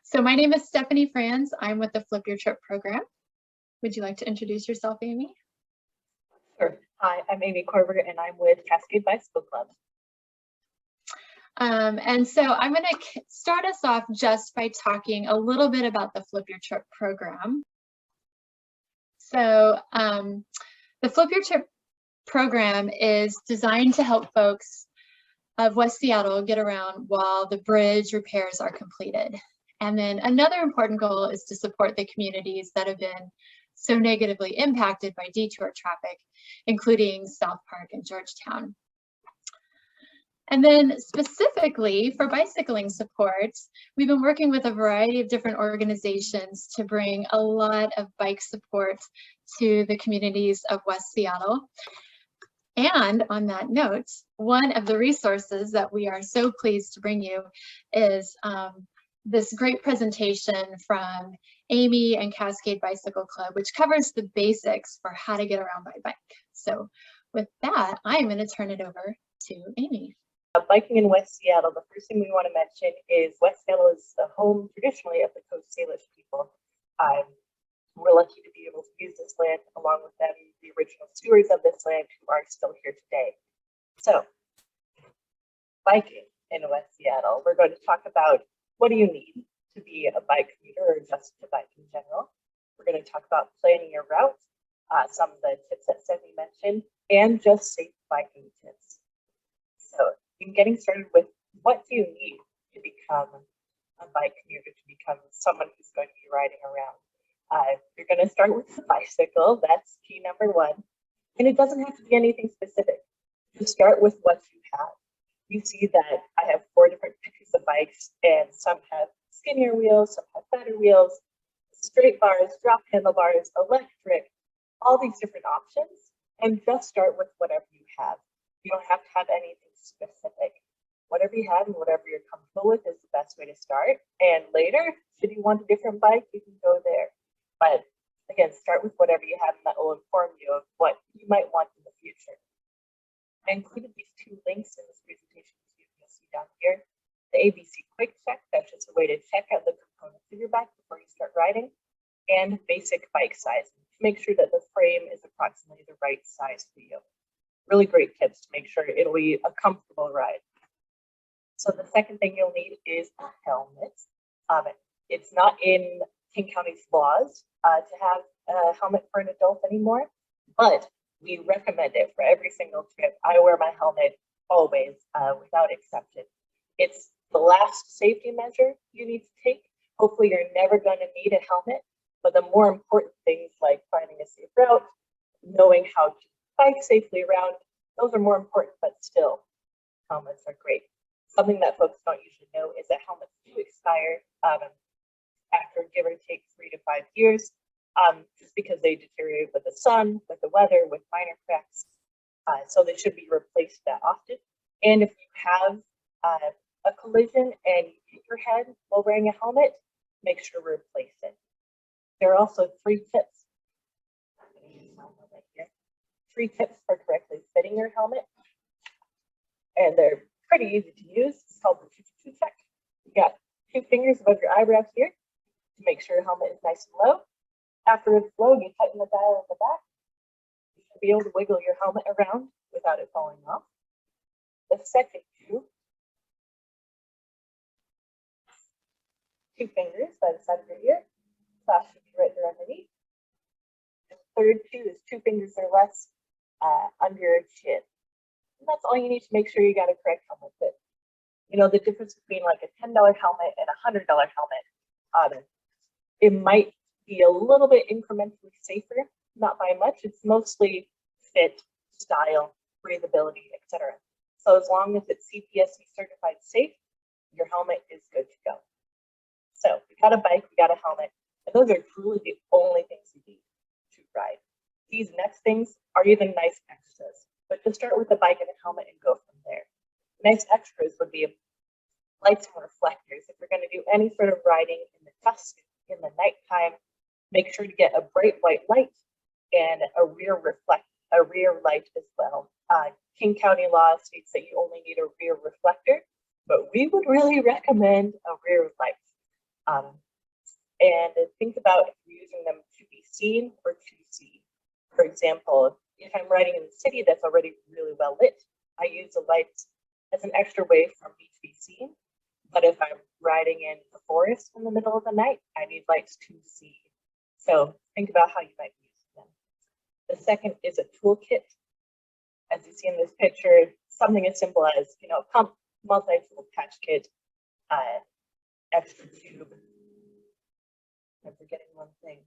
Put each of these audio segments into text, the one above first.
So my name is Stephanie Franz. I'm with the Flip Your Trip program. Would you like to introduce yourself, Amy? Sure. Hi, I'm Amy Corbett, and I'm with Cascade Bicycle Club. And so I'm going to start us off just by talking a little bit about the Flip Your Trip program. So the Flip Your Trip program is designed to help folks of West Seattle get around while the bridge repairs are completed. And then another important goal is to support the communities that have been so negatively impacted by detour traffic, including South Park and Georgetown. And then specifically for bicycling support, we've been working with a variety of different organizations to bring a lot of bike support to the communities of West Seattle. And on that note, one of the resources that we are so pleased to bring you is this great presentation from Amy and Cascade Bicycle Club, which covers the basics for how to get around by bike. So with that, I'm going to turn it over to Amy. Biking in West Seattle, the first thing we want to mention is West Seattle is the home traditionally of the Coast Salish people. We're lucky to be able to use this land along with them, the original stewards of this land who are still here today. So, biking in West Seattle, we're going to talk about what do you need to be a bike commuter or just to bike in general. We're going to talk about planning your route, some of the tips that Stephanie mentioned, and just safe biking tips. So, in getting started with what do you need to become a bike commuter, to become someone who's going to be riding around. You're going to start with the bicycle. That's key number one. And it doesn't have to be anything specific. Just start with what you have. You see that I have 4 different pictures of bikes, and some have skinnier wheels, some have fatter wheels, straight bars, drop handlebars, electric, all these different options. And just start with whatever you have. You don't have to have anything specific. Whatever you have and whatever you're comfortable with is the best way to start. And later, should you want a different bike, you can go there. But again, start with whatever you have, and that will inform you of what you might want in the future. I included these 2 links in this presentation you'll see down here. The ABC Quick Check, that's just a way to check out the components of your bike before you start riding, and basic bike size to make sure that the frame is approximately the right size for you. Really great tips to make sure it'll be a comfortable ride. So the second thing you'll need is a helmet. It's not in King County's laws to have a helmet for an adult anymore, but we recommend it for every single trip. I wear my helmet always, without exception. It's the last safety measure you need to take. Hopefully you're never going to need a helmet, but the more important things like finding a safe route, knowing how to bike safely around, those are more important, but still, helmets are great. Something that folks don't usually know is that helmets do expire after give or take 3 to 5 years, just because they deteriorate with the sun, with the weather, with minor cracks. So they should be replaced that often. And if you have a collision and you hit your head while wearing a helmet, make sure to replace it. There are also 3 tips. 3 tips for correctly fitting your helmet. And they're pretty easy to use. It's called the 2-2-2 check. You got 2 fingers above your eyebrows here to make sure your helmet is nice and low. After it's low, you tighten the dial at the back. You should be able to wiggle your helmet around without it falling off. The second 2 fingers by the side of your ear. Clasp should be right there underneath. The third 2 is 2 fingers or less under your chin. And that's all you need to make sure you got a correct helmet fit. You know, the difference between like a $10 helmet and a $100 helmet, it might be a little bit incrementally safer, not by much. It's mostly fit, style, breathability, etc. So as long as it's CPSC certified safe, your helmet is good to go. So we got a bike, we got a helmet, and those are truly the only things you need to ride. These next things are even nice extras, but just start with the bike and a helmet and go from there. Nice extras would be lights and reflectors. If you're going to do any sort of riding in the dusk, in the nighttime, make sure to get a bright white light and a rear light as well. King County law states that you only need a rear reflector, but we would really recommend a rear light. And think about if you're using them to be seen or to see. For example, if I'm riding in the city that's already really well lit, I use the lights as an extra way for me to be seen. But if I'm riding in the forest in the middle of the night, I need lights to see. So think about how you might use them. The second is a toolkit. As you see in this picture, something as simple as, pump, multi-tool patch kit, extra tube. I'm forgetting one thing.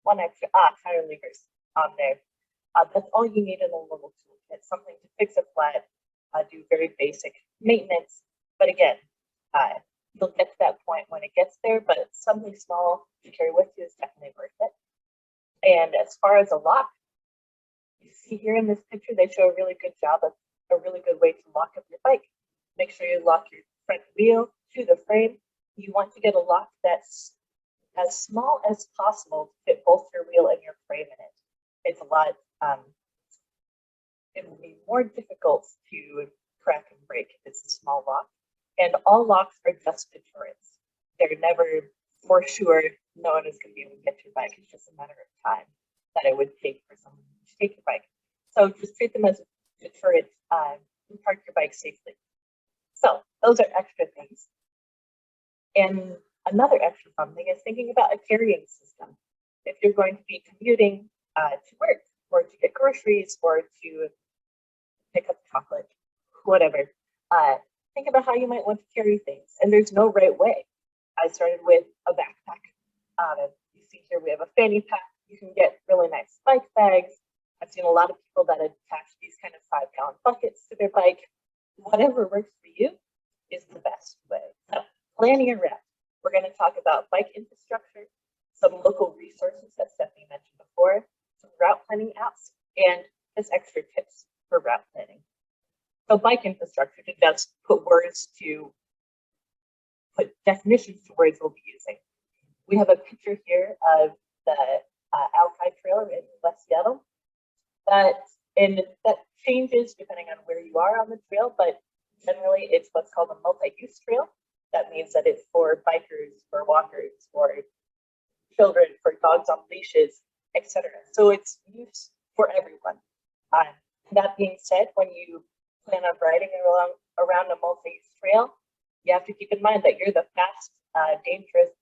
One extra, tire levers on there. That's all you need in a little toolkit, something to fix a flat, do very basic maintenance. But again, you'll get to that point when it gets there, but something small to carry with you is definitely worth it. And as far as a lock, you see here in this picture, they show a really good job of a really good way to lock up your bike. Make sure you lock your front wheel to the frame. You want to get a lock that's as small as possible to fit both your wheel and your frame in it. It's a lot, it will be more difficult to crack and break if it's a small lock. And all locks are just deterrents. They're never for sure, no one is going to be able to get your bike. It's just a matter of time that it would take for someone to take your bike. So just treat them as a deterrent and park your bike safely. So those are extra things. And another extra fun thing is thinking about a carrying system. If you're going to be commuting to work or to get groceries or to pick up chocolate, whatever, think about how you might want to carry things. And there's no right way. I started with a backpack. You see here we have a fanny pack. You can get really nice bike bags. I've seen a lot of people that attach these kind of 5-gallon buckets to their bike. Whatever works for you is the best way. So planning your route. We're going to talk about bike infrastructure, some local resources that Stephanie mentioned before, some route planning apps, and just extra tips for route planning. So bike infrastructure, to just put definitions to words we'll be using. We have a picture here of the Alki Trail in West Seattle. That changes depending on where you are on the trail, but generally it's what's called a multi-use trail. That means that it's for bikers, for walkers, for children, for dogs on leashes, etc. So it's used for everyone. That being said, when you plan on riding around a multi-use trail, you have to keep in mind that you're the fast, dangerous,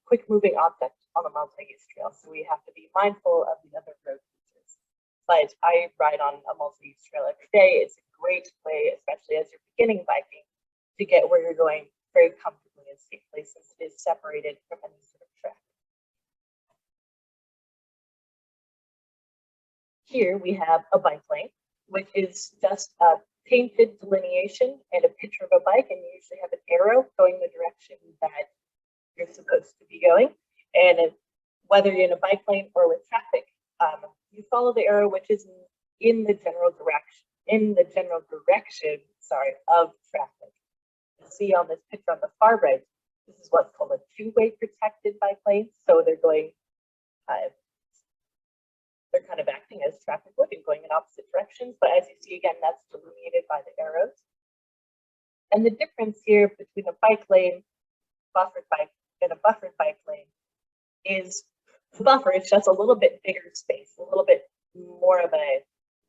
quick-moving object on a multi-use trail. So we have to be mindful of the other road users. But I ride on a multi-use trail every day. It's a great way, especially as you're beginning biking, to get where you're going very comfortably and safely, since it is separated from any sort of traffic. Here we have a bike lane, which is just a painted delineation and a picture of a bike, and you usually have an arrow going the direction that you're supposed to be going. And whether you're in a bike lane or with traffic, you follow the arrow, which is in the general direction, of traffic. You see on this picture on the far right, this is what's called a two-way protected bike lane. So they're going, they're kind of acting as traffic would and going in opposite directions. But as you see again, that's delineated by the arrows. And the difference here between a bike lane, buffered bike, and a buffered bike lane is the buffer is just a little bit bigger space, a little bit more of a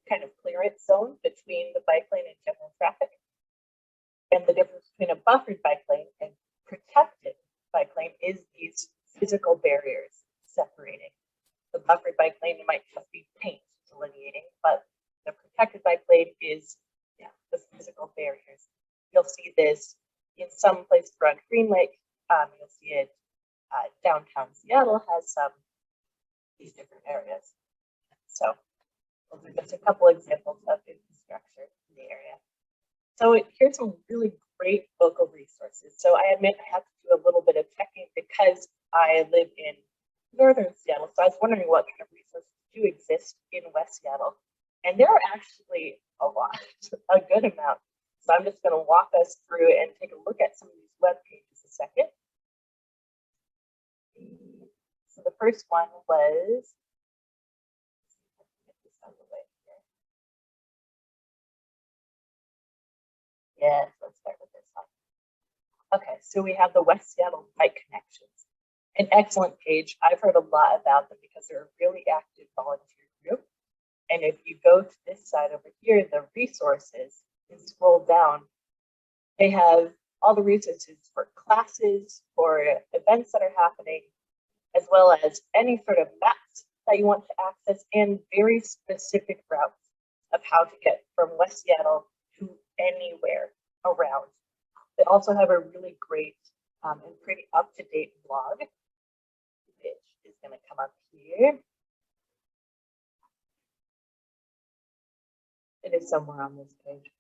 kind of clearance zone between the bike lane and general traffic. And the difference between a buffered bike lane and protected bike lane is these physical barriers separating. The buffered bike lane might just be paint delineating, but the protected bike lane is the physical barriers. You'll see this in some places around Green Lake. You'll see it downtown Seattle has some these different areas. So those are just a couple examples of infrastructure in the area. So here's some really great local resources. So I admit I have to do a little bit of checking because I live in northern Seattle. So I was wondering what kind of resources do exist in West Seattle. And there are actually a lot, a good amount. So I'm just going to walk us through and take a look at some of these web pages a second. So the first one was, yes, let's start with this one. Okay, so we have the West Seattle Bike Connections, an excellent page. I've heard a lot about them because they're a really active volunteer group. And if you go to this side over here, the resources, and scroll down, they have all the resources for classes, for events that are happening, as well as any sort of maps that you want to access, and very specific routes of how to get from West Seattle to anywhere around. They also have a really great and pretty up-to-date blog, which is going to come up here. It is somewhere on this page,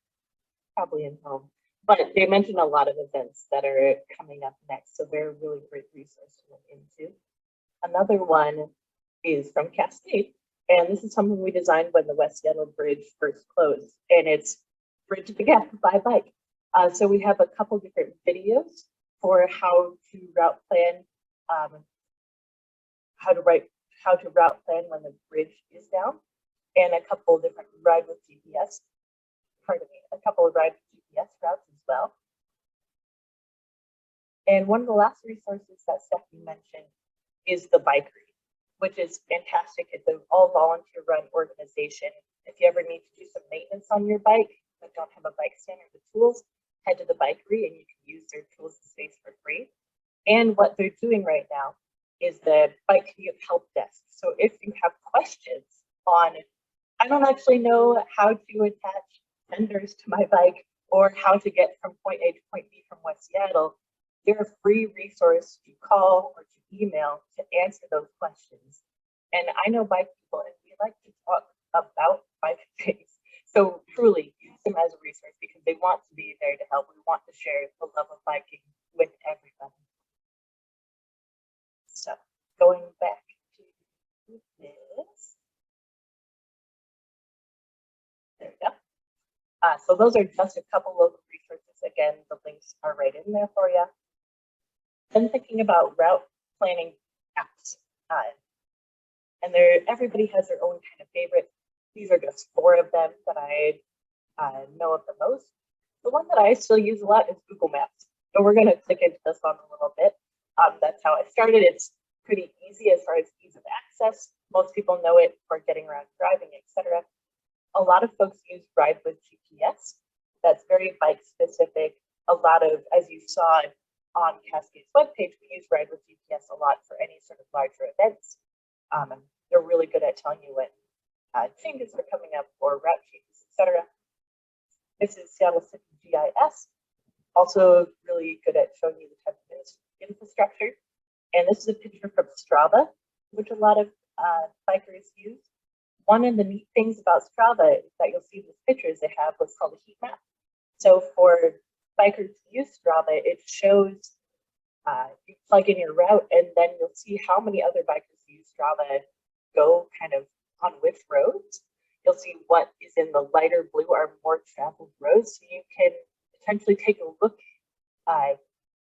probably in home. But they mention a lot of events that are coming up next, so they're a really great resource to look into. Another one is from Cascade, and this is something we designed when the West Seattle Bridge first closed, and it's Bridge the Gap by Bike. So we have a couple different videos for how to route plan, how to route plan when the bridge is down, and a couple different ride with GPS. Pardon me, a couple of ride with GPS routes as well. And one of the last resources that Stephanie mentioned is the Bikery, which is fantastic. It's an all volunteer run organization. If you ever need to do some maintenance on your bike but don't have a bike stand or the tools, head to the Bikery and you can use their tools and space for free. And what they're doing right now is the bike commute help desk. So if you have questions on, I don't actually know how to attach fenders to my bike or how to get from point A to point B from West Seattle, they're a free resource to call or to email to answer those questions. And I know bike people and we like to talk about bike things. So truly use them as a resource because they want to be there to help. We want to share the love of biking with everybody. So going back to this. There we go. So those are just a couple local resources. Again, the links are right in there for you. Then thinking about route planning apps. And everybody has their own kind of favorite. These are just 4 of them that I know of the most. The one that I still use a lot is Google Maps. So we're going to click into this one a little bit. That's how I started. It's pretty easy as far as ease of access. Most people know it for getting around driving, etc. A lot of folks use Ride with GPS. That's very bike specific. A lot of, as you saw on Cascade's webpage, we use Ride with GPS a lot for any sort of larger events. They're really good at telling you when changes are coming up or route changes, etc. This is Seattle City GIS, also really good at showing you the type of infrastructure. And this is a picture from Strava, which a lot of bikers use. One of the neat things about Strava is that you'll see in these pictures, they have what's called a heat map. So for bikers to use Strava, it shows, you plug in your route and then you'll see how many other bikers who use Strava go kind of on which roads. You'll see what is in the lighter blue are more traveled roads. So you can potentially take a look,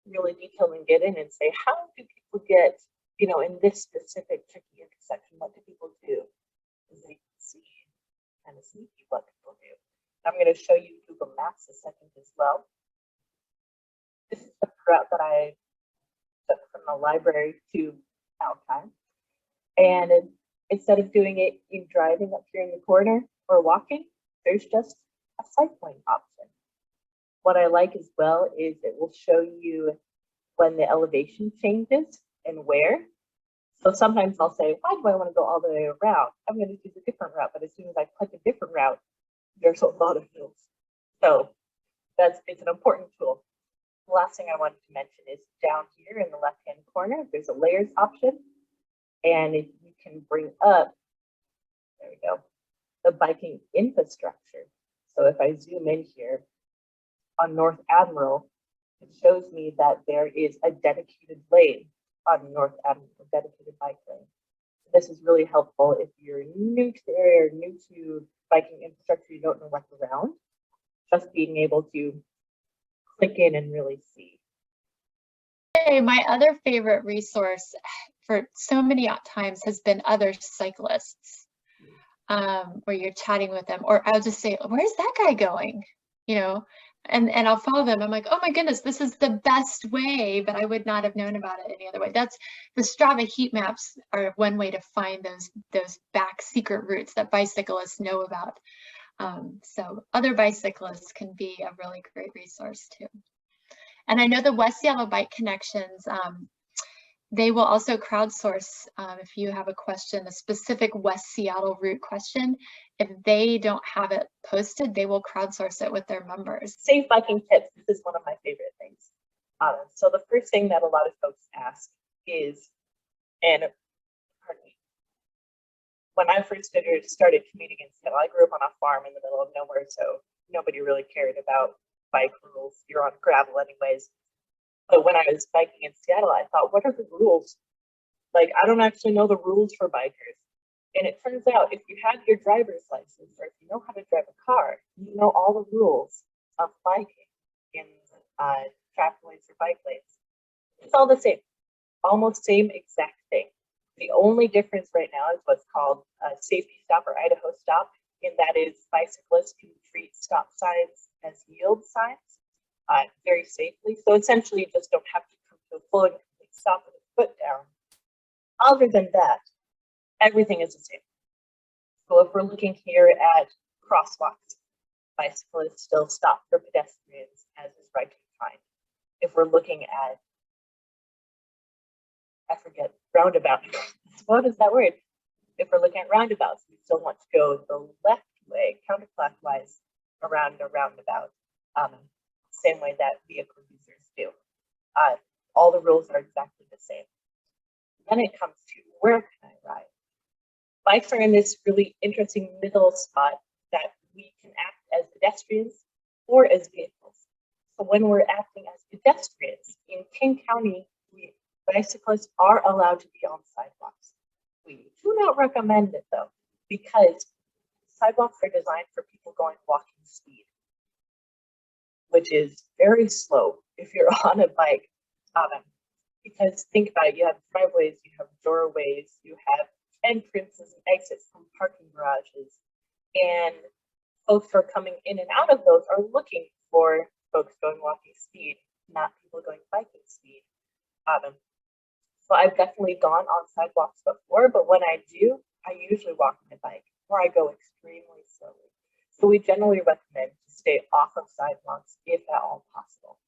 really detail and get in and say, how do people get, in this specific tricky intersection, what do people do? Because they can see kind of sneaky what people do. I'm going to show you Google Maps a second as well. This is the route that I took from the library to Alpine. And instead of doing it in driving up here in the corner or walking, there's just a cycling option. What I like as well is it will show you when the elevation changes and where. So sometimes I'll say, why do I want to go all the way around? I'm going to use a different route, but as soon as I click a different route, there's a lot of hills. So it's an important tool. The last thing I wanted to mention is down here in the left-hand corner, there's a layers option. And you can bring up, there we go, the biking infrastructure. So if I zoom in here on North Admiral, it shows me that there is a dedicated lane on North Admiral, a dedicated bike lane. This is really helpful if you're new to the area or new to biking infrastructure, you don't know what's around, just being able to click in and really see. Hey, my other favorite resource for so many times has been other cyclists, where you're chatting with them, or I'll just say, where's that guy going? and I'll follow them. I'm like, oh my goodness, this is the best way, but I would not have known about it any other way. That's the Strava heat maps are one way to find those back secret routes that bicyclists know about. So other bicyclists can be a really great resource too. And I know the West Seattle Bike Connections, they will also crowdsource if you have a question, a specific West Seattle route question. If they don't have it posted, they will crowdsource it with their members. Safe biking tips. This is one of my favorite things. So the first thing that a lot of folks ask is, and pardon me, when I first started commuting in Seattle, I grew up on a farm in the middle of nowhere, so nobody really cared about bike rules. You're on gravel anyways. But when I was biking in Seattle, I thought, what are the rules? Like, I don't actually know the rules for bikers. And it turns out if you have your driver's license or if you know how to drive a car, you know all the rules of biking in traffic lanes or bike lanes. It's all the same, almost same exact thing. The only difference right now is what's called a safety stop or Idaho stop, and that is bicyclists can treat stop signs as yield signs very safely. So essentially, you just don't have to come to a full and complete stop with a foot down. Other than that, everything is the same. So if we're looking here at crosswalks, bicyclists still stop for pedestrians as is biking fine. If we're looking at, I forget, roundabout. What is that word? If we're looking at roundabouts, we still want to go the left way, counterclockwise, around a roundabout, same way that vehicle users do. All the rules are exactly the same. Then it comes to where can I ride? Bikes are in this really interesting middle spot that we can act as pedestrians or as vehicles. So when we're acting as pedestrians in King County, bicyclists are allowed to be on sidewalks. We do not recommend it though, because sidewalks are designed for people going walking speed, which is very slow if you're on a bike. Because think about it, you have driveways, you have doorways, you have entrances and exits from parking garages, and folks who are coming in and out of those are looking for folks going walking speed, not people going biking speed. So I've definitely gone on sidewalks before, but when I do, I usually walk my bike or I go extremely slowly. So we generally recommend to stay off of sidewalks if at all possible.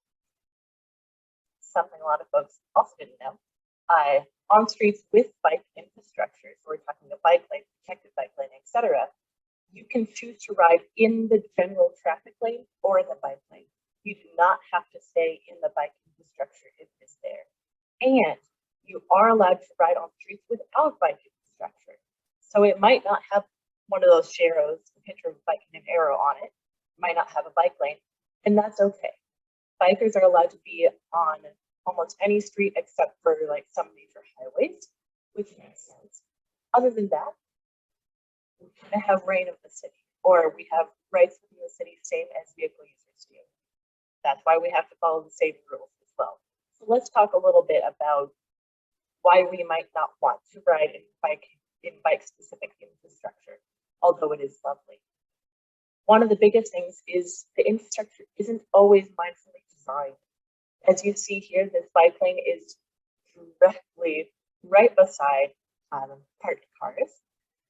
Something a lot of folks also didn't know. On streets with bike infrastructure, so we're talking a bike lane, protected bike lane, etc., you can choose to ride in the general traffic lane or in the bike lane. You do not have to stay in the bike infrastructure if it's there. And you are allowed to ride on streets without bike infrastructure. So it might not have one of those sharrows, a picture of a bike and an arrow on it. It might not have a bike lane, and that's okay. Bikers are allowed to be on almost any street except for like some major highways, which makes sense. Other than that, we kind of have reign of the city, or we have rights within the city, same as vehicle users do. That's why we have to follow the same rules as well. So let's talk a little bit about why we might not want to ride in bike-specific infrastructure, although it is lovely. One of the biggest things is the infrastructure isn't always mindfully designed. As you see here, this bike lane is directly right beside parked cars,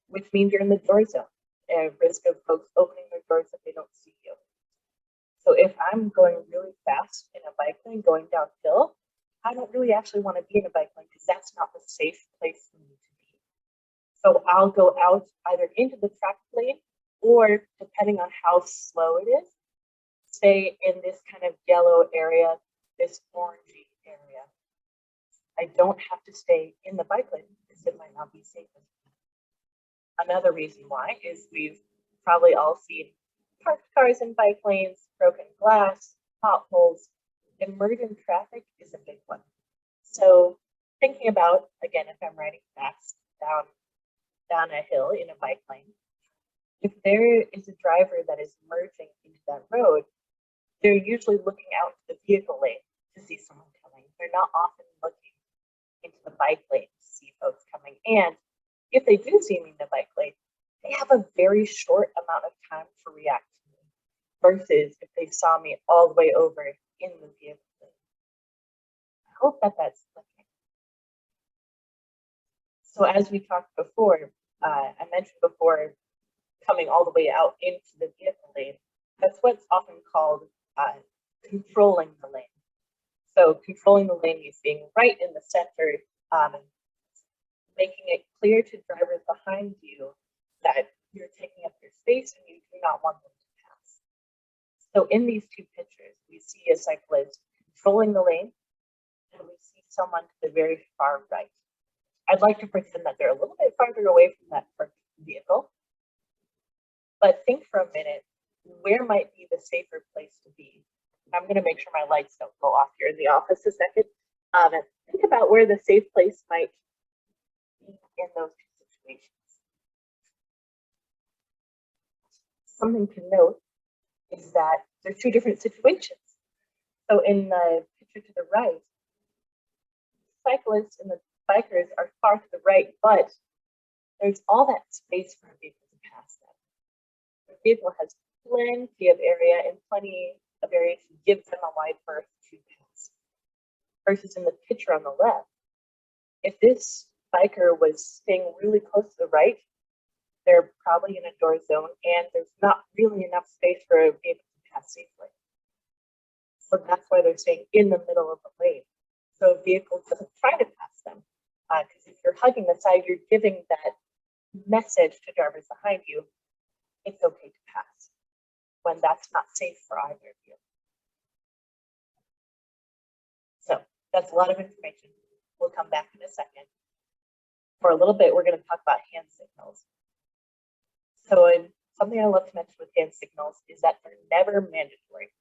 which means you're in the door zone, at risk of folks opening their doors if they don't see you. So if I'm going really fast in a bike lane going downhill, I don't really actually want to be in a bike lane because that's not the safe place for me to be. So I'll go out either into the traffic lane or, depending on how slow it is, stay in this kind of yellow area, this orangey area. I don't have to stay in the bike lane because it might not be safe. Another reason why is we've probably all seen parked cars in bike lanes, broken glass, potholes, and murder traffic is a big one. So thinking about, again, if I'm riding fast down a hill in a bike lane, if there is a driver that is merging into that road, they're usually looking out to the vehicle lane to see someone coming. They're not often looking into the bike lane to see folks coming. And if they do see me in the bike lane, they have a very short amount of time to react to me. versus if they saw me all the way over in the vehicle lane. I hope that that's clicking. So as we talked before, I mentioned before, coming all the way out into the vehicle lane, that's what's often called controlling the lane. So controlling the lane means being right in the center, making it clear to drivers behind you that you're taking up their space and you do not want them to pass. So in these two pictures, we see a cyclist controlling the lane, and we see someone to the very far right. I'd like to pretend that they're a little bit farther away from that vehicle, but think for a minute, where might be the safer place to be? I'm going to make sure my lights don't go off here in the office a second. And think about where the safe place might be in those two situations. Something to note is that they're two different situations. So in the picture to the right, cyclists and the bikers are far to the right, but there's all that space for a vehicle to pass them. The vehicle has plenty of area and plenty of area to give them a wide berth to pass. Versus in the picture on the left, if this biker was staying really close to the right, they're probably in a door zone and there's not really enough space for a vehicle to pass safely. So that's why they're staying in the middle of the lane. So a vehicle doesn't try to pass them. Because if you're hugging the side, you're giving that message to drivers behind you, it's okay to pass, when that's not safe for either of you. So that's a lot of information. We'll come back in a second. For a little bit, we're going to talk about hand signals. So something I love to mention with hand signals is that they're never mandatory.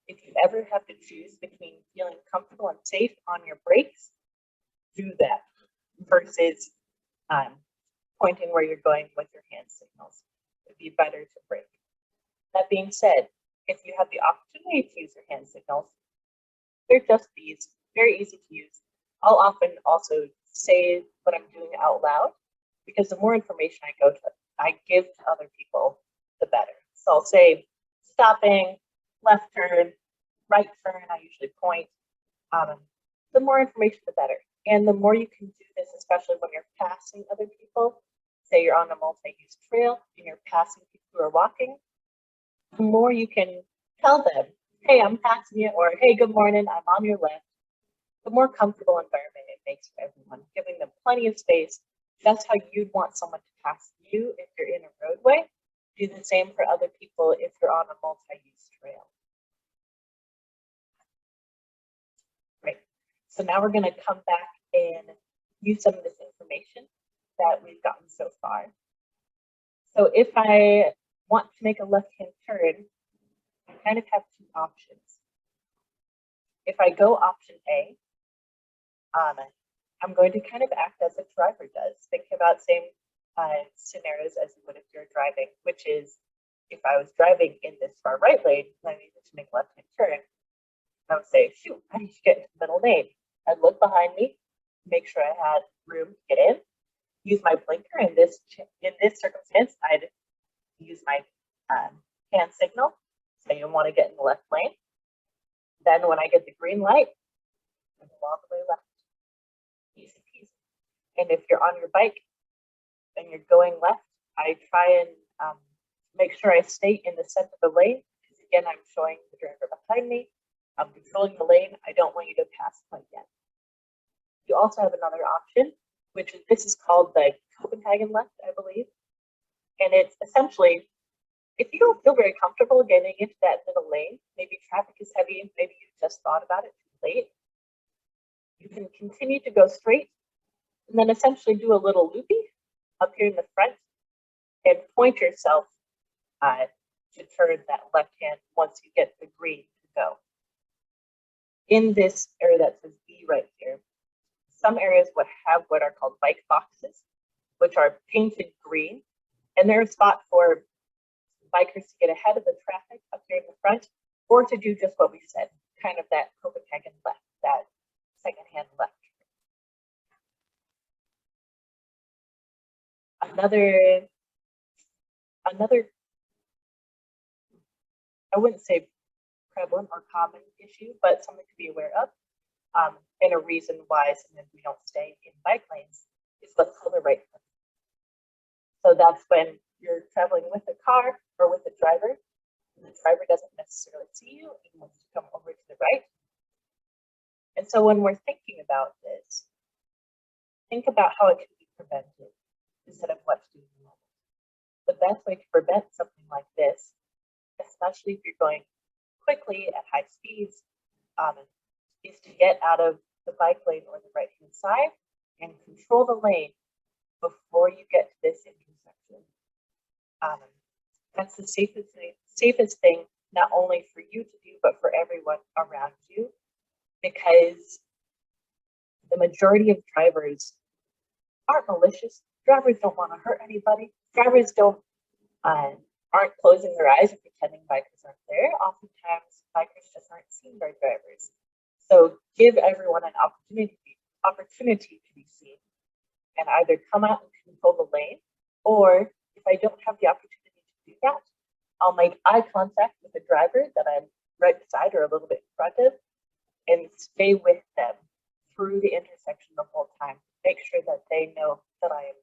If you ever have to choose between feeling comfortable and safe on your brakes, do that versus pointing where you're going with your hand signals. It'd be better to brake. That being said, if you have the opportunity to use your hand signals, they're just these, very easy to use. I'll often also say what I'm doing out loud, because the more information I give to other people, the better. So I'll say stopping, left turn, right turn, I usually point. The more information, the better. And the more you can do this, especially when you're passing other people, say you're on a multi-use trail and you're passing people who are walking, the more you can tell them, hey, I'm passing you, or hey, good morning, I'm on your left. The more comfortable environment it makes for everyone, giving them plenty of space. That's how you'd want someone to pass you if you're in a roadway. Do the same for other people if you're on a multi-use trail. Great. So now we're going to come back and use some of this information that we've gotten so far. So if I want to make a left-hand turn, I kind of have two options. If I go option A, I'm going to kind of act as a driver does, thinking about same scenarios as you would if you're driving, which is if I was driving in this far right lane and I needed to make a left-hand turn, I would say, shoot, I need to get into the middle lane. I'd look behind me, make sure I had room to get in, use my blinker. In this circumstance, I'd use my hand signal, say you want to get in the left lane. Then when I get the green light, I go all the way left. Easy peasy. And if you're on your bike and you're going left, I try and make sure I stay in the center of the lane, because again, I'm showing the driver behind me. I'm controlling the lane. I don't want you to pass quite yet. You also have another option, which is, this is called the Copenhagen Left, I believe. And it's essentially, if you don't feel very comfortable getting into that middle lane, maybe traffic is heavy, maybe you just thought about it too late, you can continue to go straight and then essentially do a little loopy up here in the front and point yourself to turn that left hand once you get the green to go. In this area that says B right here, some areas would have what are called bike boxes, which are painted green, and they're a spot for bikers to get ahead of the traffic up here in the front, or to do just what we said, kind of that Copenhagen left, that second-hand left. I wouldn't say prevalent or common issue, but something to be aware of. And a reason why sometimes we don't stay in bike lanes is what's called a right turn. So that's when you're traveling with a car or with a driver, and the driver doesn't necessarily see you and wants to come over to the right. And so when we're thinking about this, think about how it can be prevented instead of what to do in the moment. The best way to prevent something like this, especially if you're going quickly at high speeds, is to get out of the bike lane or the right-hand side and control the lane before you get to this intersection. That's the safest thing, not only for you to do, but for everyone around you, because the majority of drivers aren't malicious. Drivers don't want to hurt anybody. Drivers aren't closing their eyes and pretending bikers aren't there. Oftentimes, bikers just aren't seen by drivers. So give everyone an opportunity to be seen, and either come out and control the lane, or if I don't have the opportunity to do that, I'll make eye contact with the driver that I'm right beside or a little bit in front of, and stay with them through the intersection the whole time. Make sure that they know that I am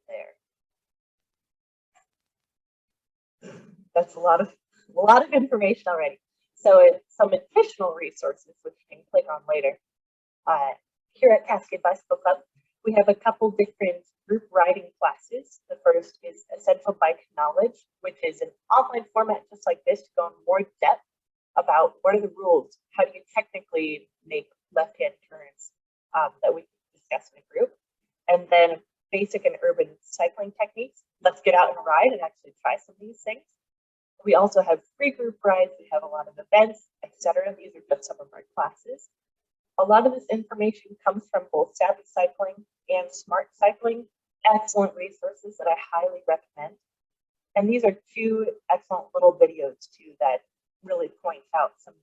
there. That's a lot of information already. So it's some additional resources which you can click on later. Here at Cascade Bicycle Club, we have a couple different group riding classes. The first is Essential Bike Knowledge, which is an online format just like this to go in more depth about what are the rules, how do you technically make left-hand turns that we can discuss in a group. And then Basic and Urban Cycling Techniques. Let's get out and ride and actually try some of these things. We also have free group rides. We have a lot of events, etc. These are just some of our classes. A lot of this information comes from both Savvy Cycling and Smart Cycling, excellent resources that I highly recommend. And these are two excellent little videos too that really point out some of